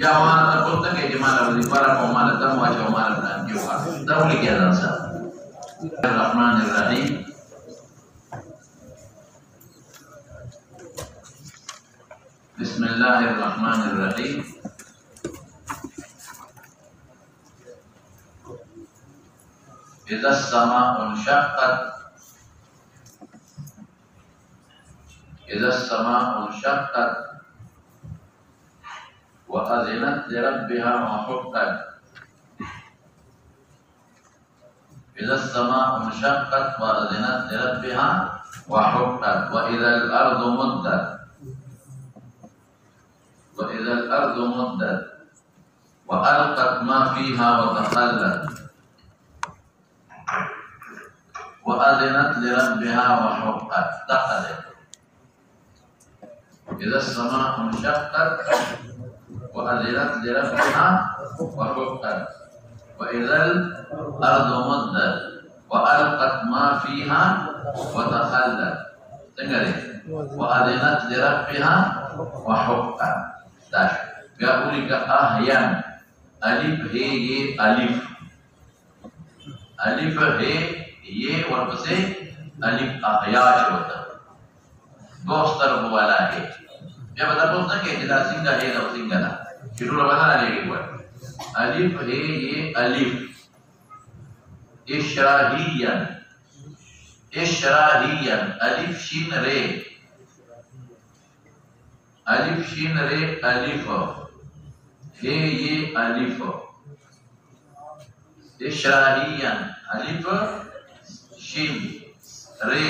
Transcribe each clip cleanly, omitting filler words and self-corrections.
Ya hamalah terpotong kayak gimana di para pemalas dan wajah pemalas dan juga terboleh kita rasa. Bismillahirrahmanirrahim. Bismillahirrahmanirrahim. Idza as-sama'u insyaqqat. Idza as-sama'u insyaqqat. وأذنت لربها وحقت. إذا السماء انشقت وأذنت لربها وحقت. وإذا الأرض مدت. وإذا الأرض مدت وألقت ما فيها وتخلت. وأذنت لربها وحقت. دخلت. إذا السماء انشقت وأذنت لربها وحقت. وإذا الأرض مدت وألقت ما فيها وتخلت. وأذنت لربها وحقت. بيقول لك أحيان ألف هي ये ألف ألف है ये और बसे अलिफ अहयाश होता दो तरफ वाला है मैं बता दूं ना कि जिला सिंगा है ना सिंगा ना शुरू रवाना लेके हुआ अलिफ है ये अलिफ इशराहियन इशराहियन अलिफ शीन रे अलिफ है ये अलिफ इशराहियन अलिफ शीन रे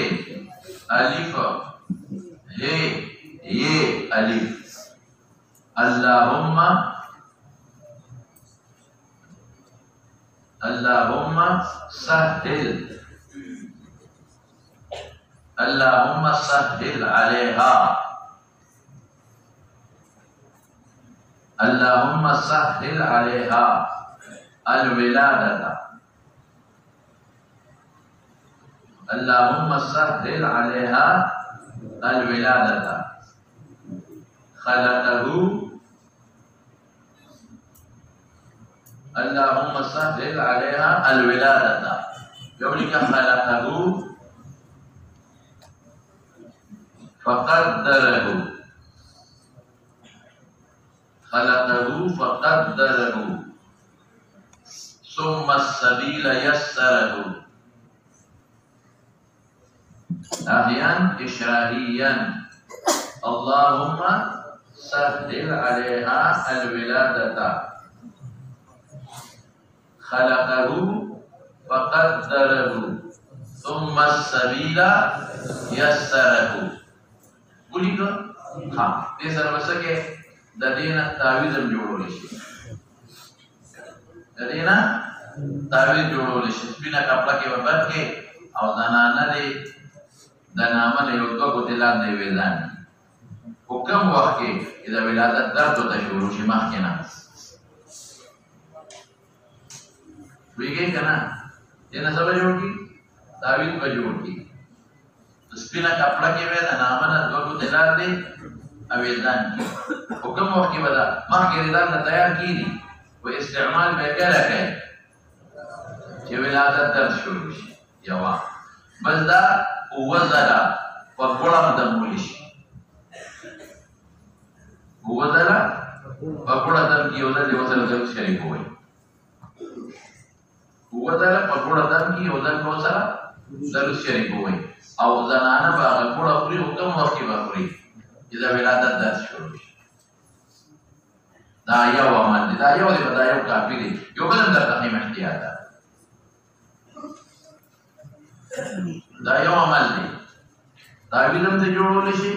अलिफ है ये अलिफ अल्लाहुम्मा अल्लाहुम्मा सहिल अल्लाहुम्मा सहिल अलैहा अल्लाहुम्मा सहिल अलैहा अलविलादता अल्लाहुम्मा सहिल अलैहा अलविलादता खलक़हू अल्लाहुम्मा सहिल अलैहा अलविलादता यौलिक खलक़हू फ़क़द्दरहू खलक़हू फ़क़द्दरहू सुम्मा अस्सबील यस्सरहू अहयान इशराहियन अल्लाहुम्मा सहिल अलैहा अलविलादता खलक़हू फ़क़द्दरहू सुम्मा अस्सबीला यस्सरहू बोली तो हाँ ये सर्वस्व के ददेना तावीज़म जोड़ोले शे ददेना तावीज़ जोड़ोले शे बिना कपड़ा के बबर के और दनाना दे दनामा ने योद्धा को दिलान दे वेदान हुक्म वाक़े इधर विलादत दर्द होता है शुरू शिमाह के नाम बिगे करना ये न सब जोड़ी तावीज़ पर जोड़ी तो बिना कपड़ा के वेदान दनामा ने योद्धा को दिलान दे अवेदान की हुक्म वाक़े बता माह के रिदान ने तैयार की थी वो इस्तेमाल में क्या रखे कि विलादत दर्द शुरू या वाह बज़दा वज़ला वक़ुलम दमुलिश वज़ला वक़ुलम की वज़ल वज़ल जब शरीक हुए वज़ला वक़ुलम की वज़ल वज़ल जब शरीक हुए और ज़नाना वक़ुलम पूरी हुक्म वाक़ी वाक़ी इधर विलादत दर्द शुरू दाया व अमल दाया व बताया काफी है यो बदन दर तक में इख्तियार दाया व अमल ने तावीज़म से जोड़ो लेशे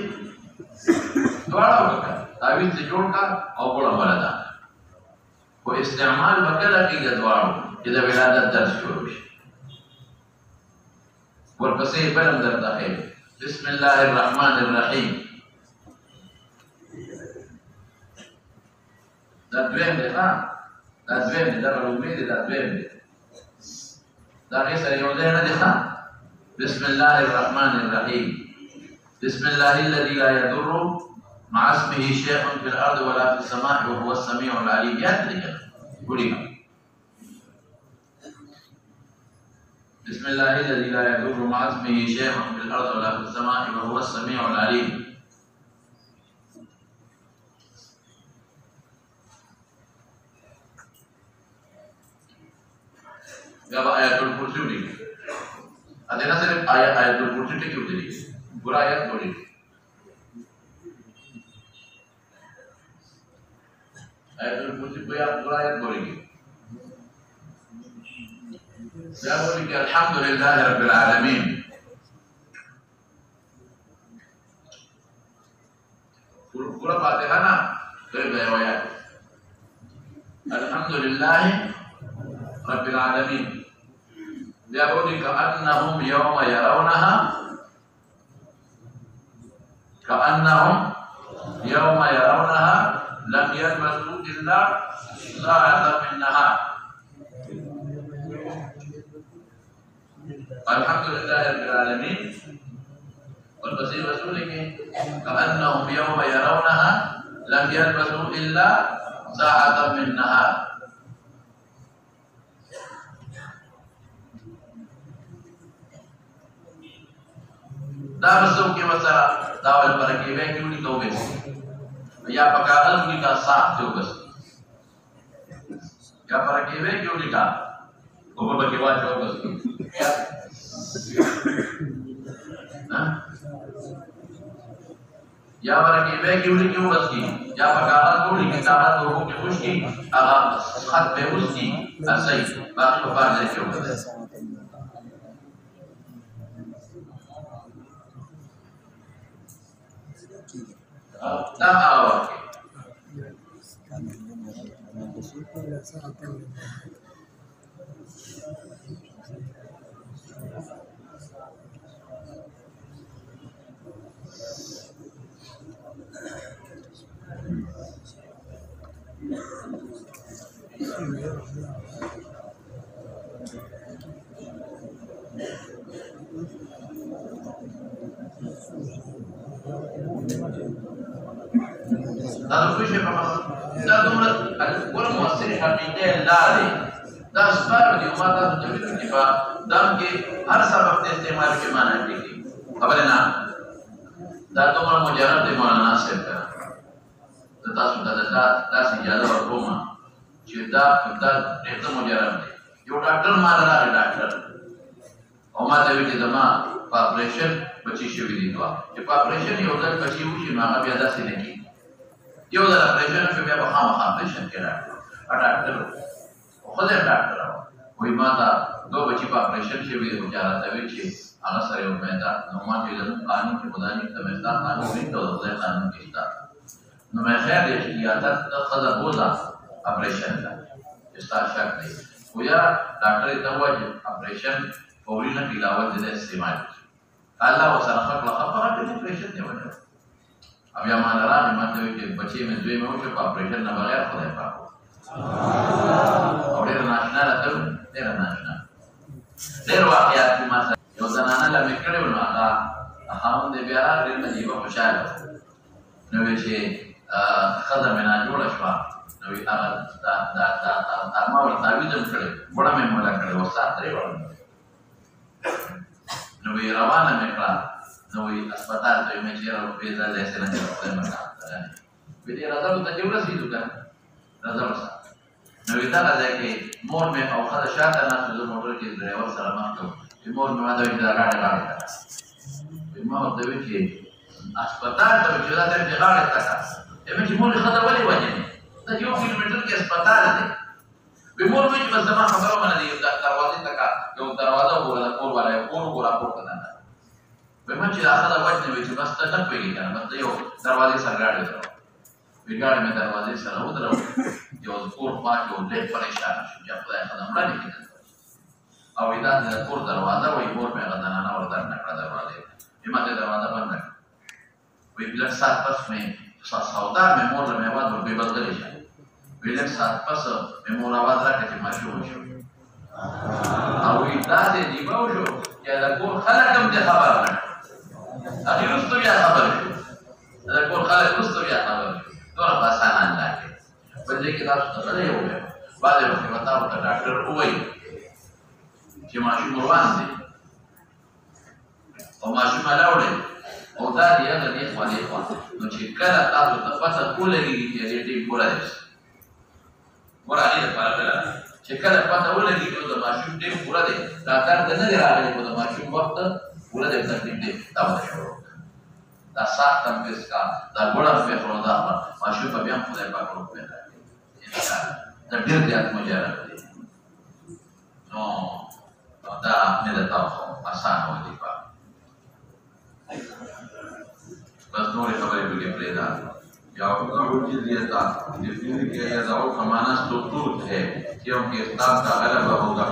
द्वारा होगा तावीज़ से जोड़ का और बोला बरदा वो इस्तेमाल बकला की द्वारा इधर विलादत दर्द शुरू और बसे बलम दर्द है बिस्मिल्लाहिर्रहमानिर्रहीम Dadwem deh, dadwem deh, kalau umi deh dadwem deh. Dah kisah yang udah ada deh. Bismillahirrahmanirrahim. Bismillahilladzi la yadurru مع اسمه شيء في الارض ولا في السماء وهو السميع العليم. يا تريك قولي بسم الله الذي لا يضر مع اسمه شيء في الارض ولا في السماء وهو السميع العليم. जब आयतुल कुर्सी उड़ी अदेना सिर्फ आयतुल कुर्सी टेकी उड़ी पूरा आयत बोली आयतुल कुर्सी पूरा आयत बोलेगी क्या बोलेगी अल्हम्दुलिल्लाह रब्बिल आलमीन। पूरा फातिहा ना फिर गए वो आयत अल्हम्दुलिल्लाह रब्बिल आलमीन। dia boleh ka'annahum yawma yarawnaha lam yalbasu illa sa'atan min nahar. Alhamdulillah rabbil alamin. Wal basir rasulike ka'annahum yawma yarawnaha lam yalbasu illa sa'atan min nahar. دا بسو کې وسره دا ول برکې وې کې ونی توبه یا پکاغل ونی کا صاف جو بس یا برکې وې کې ونی کا او په کې واچو بس یا برکې وې کې ونی کې بس کی یا پکاغل ونی کې کاغذ ورو کې خوش کی هغه خط به اوس کی اصلي باقي په باندې کې وبس دا هغه وخت دا خوش په دا دومره ګور مؤثر حقیقت لاره دا اسباب دي ما تاسو ته ویل دي په دام کې هر سبب د استعمال کې معنی دي خبره نه دا دومره مجرد دی مولانا صاحب دا تاسو ته دا اجازه ورکوم چې دا ډېر مجرد دی یو ډاکټر ما راغی ډاکټر او ما ته ویل زما په اپریشن بچی شوی دی نو چې په اپریشن یو ځل بچی وشي ما بیا داسې نه کی یو ځل اپریشن شو بیا په خامخا اپریشن کې راغلی ډاکټر خو دې ډاکټر وای ما دا دوه بچی په اپریشن شوی دی چې راته وی چې هغه سره یو پیدا نو ما چې زموږ قانون کې خدای ته مېستا قانون نه ته خدای قانون کې شته نو مې خیر دې چې عادت د خزر بوزا اپریشن دا استا شک دی خو یا ډاکټر ته وایي اپریشن فوري نه علاوه دې استعمال الله وسره خپل خبره دې اپریشن دی وایي بیا ما راغی ما ته وی چې بچی مې دوی مې وشو په اپریشن نه بغیر خدای پاک او ډېر ناشنا راته ډېر ناشنا ډېر واقعیات دي ما سره یو زنانه له مې کړی نو هغه خاوند یې بیا راغی ډېر عجیبه خوشحاله نو وی چې ښځه مې ناجوړه شوه نو وی هغه ما ورته تعویض هم کړی وړه مې مولا کړې و ساعت درې وړه نو وی روانه مې کړه نو وی اسپتال ته مې چیرې روپې ځای سره نه خپل مکان وی دې راځو ته چې ورسېدو کنه راځو نو وی دا ځای کې مور مې او خدای شاته ناسو د موټر کې ډرایور سره مخ کړ چې مور مې ما ته وی دا غاړه وی ما ورته وی چې اسپتال ته چې دا ته غاړه تکا مې چې مور خدای ولې وځي دا یو کیلومتر کې اسپتال دی وی مور مې چې زما خبره باندې یو دروازه تکا یو دروازه ولا کور ولا کور پورته نه ویمه چې داخله وجه وي چې بس ته نه پوهېږي که نه بس ته یو دروازې سره ګاډي ودرو وی ګاډي مې دروازې سره ودرو یو د کور خوا کې یو ډېر پریشانه شو چې خدای ښه ده مړه دې کېدل او وی دا د کور دروازه وایي مور مې هغه زنانه ورته نه کړه دروازې وی ما ته دروازه بنده کړه وی لږ ساعت پس مې سودا مې مور له مې اواز ورپې بدلې شه وی لږ ساعت پس مې مور اواز راکړه چې ماشوم وشو او وی داسې عجیبه وشو چې د کور خلک هم دې خبره نه هغه رستو بیا خبر شو دا کور خلک رستو بیا دې کې تاسو ته نه یو بعضې وختې به تاسو ته ډاکټر ووایي چې ماشوم روان دی او ماشوم راوړی او دا دی هغه دې خوا دې خوا نو چې کله تاسو ته پته ولګېږي چې دې ټیم پوره دی ګوره هغې دپاره کله چې کله پته ولګېږي نو د ماشوم ټیم پوره دی ډاکټر ته نه دی راغلی خو د ماشوم وخت پوره دی تکلیف دی دا به شروع دا سخت هم پیس کا دا ګوړه هم پېښو دا ماشوم به بیا هم خدای پاک روغ پیدا کړي دا ډېر زیات مجرد دی نو دا مې د تاسو اسانه وظیفه بس نورې خبرې پکې پرېږده یا چیز یہ تھا جس نے کیا یہ ضعف کا معنی سکوت ہے کیونکہ اسلام کا غلبہ ہوگا